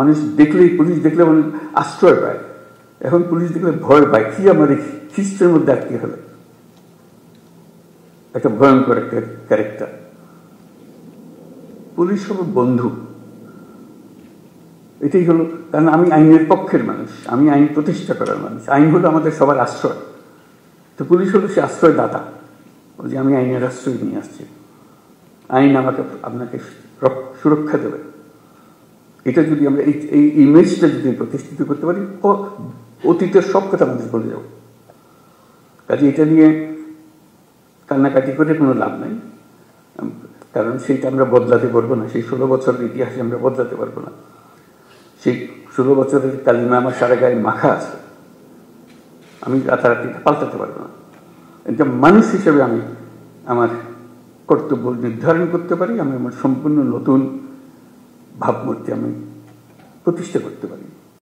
মানুষ দেখলেই, পুলিশ দেখলে মানুষ আশ্রয় পায়। এখন পুলিশ দেখলে ভয় পায়, কি আমার খ্রিস্টের মধ্যে আটকে হলো, একটা ভয়ঙ্কর একটা ক্যারেক্টার। পুলিশ হলো বন্ধু, এটাই হলো। কারণ আমি আইনের পক্ষের মানুষ, আমি আইন প্রতিষ্ঠা করার মানুষ। আইন হলো আমাদের সবার আশ্রয়, তো পুলিশ হলো সে আশ্রয়দাতা, যে আমি আইনের আশ্রয় নিয়ে আসছি, আইন আমাকে আপনাকে সুরক্ষা দেবে। এটা যদি আমরা এই ইমেজটা যদি প্রতিষ্ঠিত করতে পারি, অতীতের সব কথা আমাদের বলে যাব। কাজে এটা নিয়ে কান্নাকাটি করে কোনো লাভ নাই, কারণ সেইটা আমরা বদলাতে পারবো না। সেই 16 বছরের ইতিহাসে আমরা বদলাতে পারবো না। সেই 16 বছরের কালিমা আমার সারা গায়ে মাখা আছে, আমি রাতারাতি পাল্টাতে পারবো না। এটা মানুষ হিসেবে আমি আমার কর্তব্য নির্ধারণ করতে পারি, আমি আমার সম্পূর্ণ নতুন ভাবমূর্তি আমি প্রতিষ্ঠা করতে পারি।